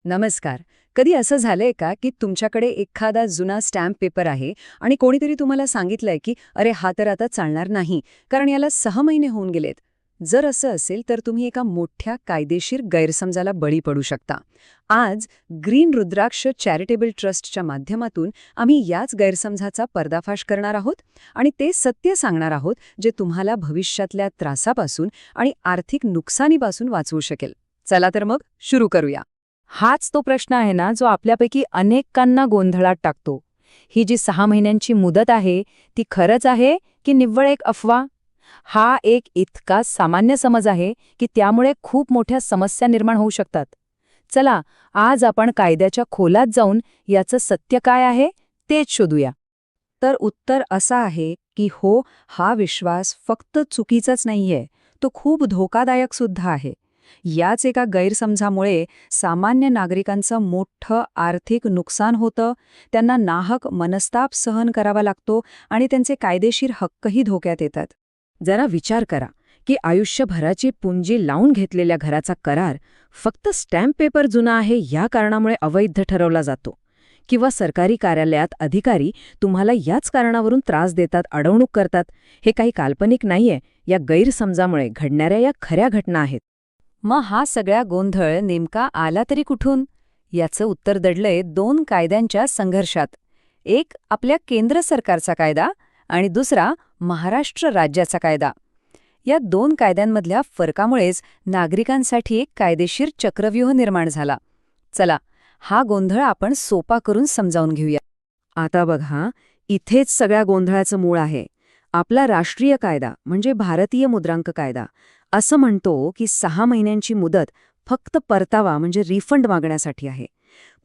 नमस्कार. कधी असं झालंय का की तुमच्याकडे एखादा जुना स्टॅम्प पेपर आहे आणि कोणीतरी तुम्हाला सांगितलंय की अरे हा तर आता चालणार नाही कारण याला 6 महिने होऊन गेलेत. जर असं असेल तर तुम्ही एका मोठ्या कायदेशीर गैरसमजाला बळी पडू शकता. आज ग्रीन रुद्राक्ष चॅरिटेबल ट्रस्टच्या माध्यमातून आम्ही याच गैरसमजाचा पर्दाफाश करणार आहोत आणि ते सत्य सांगणार आहोत जे तुम्हाला भविष्यातल्या त्रासापासून आणि आर्थिक नुकसानीपासून वाचवू शकेल. चला तर मग सुरू करूया. हाच तो प्रश्न आहे ना जो आपल्यापैकी अनेकांना गोंधळात टाकतो. ही जी 6 महिन्यांची मुदत आहे ती खरंच आहे की निव्वळ एक अफवा? हा एक इतका सामान्य समज आहे की त्यामुळे खूप मोठ्या समस्या निर्माण होऊ शकतात. चला, आज आपण कायद्याच्या खोलात जाऊन याचं सत्य काय आहे तेच शोधूया. तर उत्तर असं आहे की हो, हा विश्वास फक्त चुकीचाच नाहीये, तो खूप धोकादायक सुद्धा आहे. याच एका गैरसमजामुळे सामान्य नागरिकांचं मोठं आर्थिक नुकसान होतं, त्यांना नाहक मनस्ताप सहन करावा लागतो आणि त्यांचे कायदेशीर हक्कही धोक्यात येतात. जरा विचार करा की आयुष्यभराची पुंजी लावून घेतलेल्या घराचा करार फक्त स्टॅम्प पेपर जुना आहे या कारणामुळे अवैध ठरवला जातो, किंवा सरकारी कार्यालयात अधिकारी तुम्हाला याच कारणावरून त्रास देतात, अडवणूक करतात. हे काही काल्पनिक नाहीये, या गैरसमजामुळे घडणाऱ्या या खऱ्या घटना आहेत. मग हा सगळा गोंधळ नेमका आला तरी कुठून? याचं उत्तर दडलंय 2 कायद्यांच्या संघर्षात. एक आपल्या केंद्र सरकारचा कायदा आणि दुसरा महाराष्ट्र राज्याचा कायदा. या 2 कायद्यांमधल्या फरकामुळेच नागरिकांसाठी एक कायदेशीर चक्रव्यूह निर्माण झाला. चला, हा गोंधळ आपण सोपा करून समजावून घेऊया. आता बघा, इथेच सगळ्या गोंधळाचं मूळ आहे. आपला राष्ट्रीय कायदा म्हणजे भारतीय मुद्रांक कायदा असं म्हणतो की 6 महिन्यांची मुदत फक्त परतावा म्हणजे रिफंड मागण्यासाठी आहे.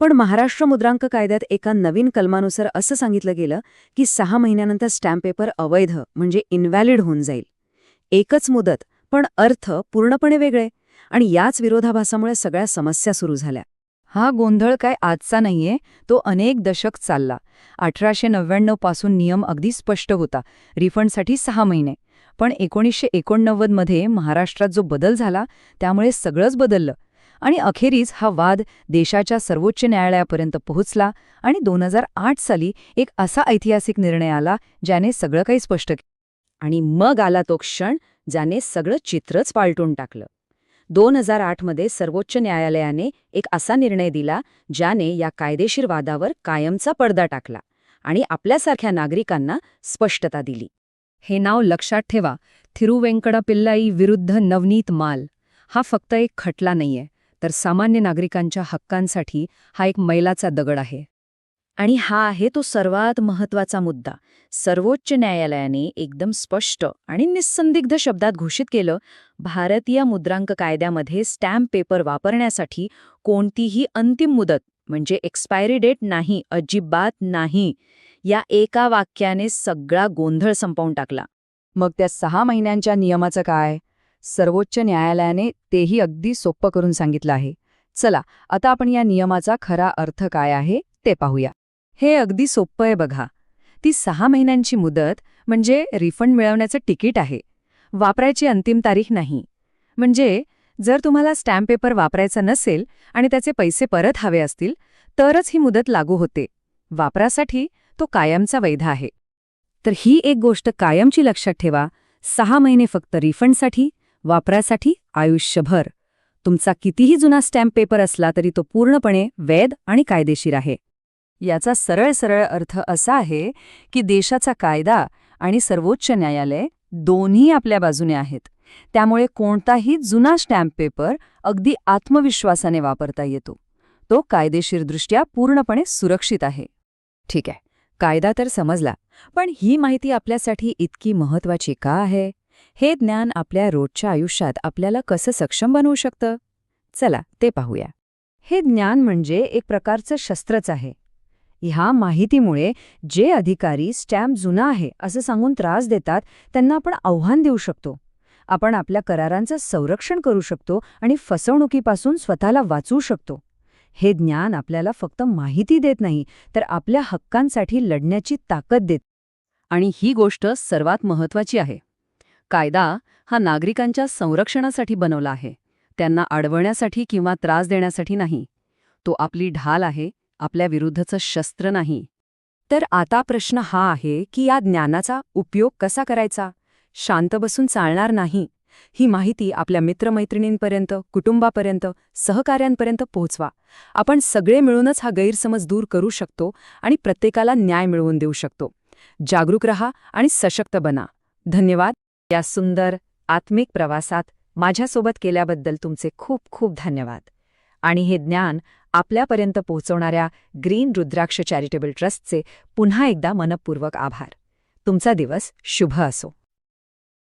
पण महाराष्ट्र मुद्रांक कायद्यात एका नवीन कलमानुसार असं सांगितलं गेलं की 6 महिन्यानंतर स्टॅम्प पेपर अवैध म्हणजे इनव्हॅलिड होऊन जाईल. एकच मुदत, पण अर्थ पूर्णपणे वेगळे. आणि याच विरोधाभासामुळे सगळ्या समस्या सुरू झाल्या. हा गोंधळ काय आजचा नाहीये, तो अनेक दशक चालला. 1899 पासून नियम अगदी स्पष्ट होता, रिफंडसाठी 6 महिने. पण 1989 मध्ये महाराष्ट्रात जो बदल झाला त्यामुळे सगळंच बदललं. आणि अखेरीस हा वाद देशाच्या सर्वोच्च न्यायालयापर्यंत पोहोचला आणि 2008 साली एक असा ऐतिहासिक निर्णय आला ज्याने सगळं काही स्पष्ट केलं. आणि मग आला तो क्षण ज्याने सगळं चित्रच पालटून टाकलं. 2008 मध्ये सर्वोच्च न्यायालयाने एक असा निर्णय दिला ज्याने या कायदेशीर वादावर कायमचा पडदा टाकला आणि आपल्यासारख्या नागरिकांना स्पष्टता दिली. हे नाव लक्षात ठेवा, थिरुवेंकड पिल्लाई विरुद्ध नवनीत माल. हा फक्त एक खटला नाहीये, तर सामान्य नागरिकांच्या हक्कांसाठी हा एक मैलाचा दगड आहे. आणि हा आहे तो सर्वात महत्त्वाचा मुद्दा. सर्वोच्च न्यायालयाने एकदम स्पष्ट आणि निस्संदिग्ध शब्दात घोषित केलं, भारतीय मुद्रांक कायद्यामध्ये स्टॅम्प पेपर वापरण्यासाठी कोणतीही अंतिम मुदत म्हणजे एक्सपायरी डेट नाही, अजिबात नाही. या एका वाक्याने सगळा गोंधळ संपवून टाकला. मग त्या 6 महिन्यांच्या नियमाचं काय? सर्वोच्च न्यायालयाने तेही अगदी सोपं करून सांगितलं आहे. चला, आता आपण या नियमाचा खरा अर्थ काय आहे ते पाहूया. हे अगदी सोपं आहे बघा. ती 6 महिन्यांची मुदत म्हणजे रिफंड मिळवण्याचं तिकीट आहे, वापरायची अंतिम तारीख नाही. म्हणजे जर तुम्हाला स्टॅम्प पेपर वापरायचा नसेल आणि त्याचे पैसे परत हवे असतील तरच ही मुदत लागू होते. वापरासाठी तो कायमचा वैध आहे. तर ही एक गोष्ट कायमची लक्षात ठेवा, 6 महिने फक्त रिफंडसाठी, वापरासाठी आयुष्यभर. तुमचा कितीही जुना स्टॅम्प पेपर असला तरी तो पूर्णपणे वैध आणि कायदेशीर आहे. याचा सरळ सरळ अर्थ असा आहे की देशाचा कायदा आणि सर्वोच्च न्यायालय दोन्ही आपल्या बाजूने आहेत. त्यामुळे कोणताही जुना स्टॅम्प पेपर अगदी आत्मविश्वासाने वापरता येतो. तो कायदेशीरदृष्ट्या पूर्णपणे सुरक्षित आहे. ठीक आहे, कायदा तर समजला, पण ही माहिती आपल्यासाठी इतकी महत्त्वाची का आहे? हे ज्ञान आपल्या रोजच्या आयुष्यात आपल्याला कसं सक्षम बनवू शकतं? चला, ते पाहूया. हे ज्ञान म्हणजे एक प्रकारचं शस्त्रच आहे. ह्या माहितीमुळे जे अधिकारी स्टॅम्प जुना आहे असं सांगून त्रास देतात त्यांना आपण आव्हान देऊ शकतो. आपण आपल्या करारांचं संरक्षण करू शकतो आणि फसवणुकीपासून स्वतःला वाचवू शकतो. हे ज्ञान आपल्याला फक्त माहिती देत नाही, तर आपल्या हक्कांसाठी लढण्याची ताकद देत. आणि ही गोष्ट सर्वात महत्त्वाची आहे. कायदा हा नागरिकांच्या संरक्षणासाठी बनवला आहे, त्यांना अडवण्यासाठी किंवा त्रास देण्यासाठी नाही. तो आपली ढाल आहे, आपल्या विरुद्धचं शस्त्र नाही. तर आता प्रश्न हा आहे की या ज्ञानाचा उपयोग कसा करायचा? शांत बसून चालणार नाही. ही माहिती आपल्या मित्रमैत्रिणींपर्यंत, कुटुंबापर्यंत, सहकाऱ्यांपर्यंत पोहोचवा. आपण सगळे मिळूनच हा गैरसमज दूर करू शकतो आणि प्रत्येकाला न्याय मिळवून देऊ शकतो. जागरूक रहा आणि सशक्त बना. धन्यवाद. या सुंदर आत्मिक प्रवासात माझ्यासोबत केल्याबद्दल तुमचे खूप खूप धन्यवाद. आणि हे ज्ञान आपल्यापर्यंत पोहोचवणाऱ्या ग्रीन रुद्राक्ष चॅरिटेबल ट्रस्टचे पुन्हा एकदा मनपूर्वक आभार. तुमचा दिवस शुभ असो.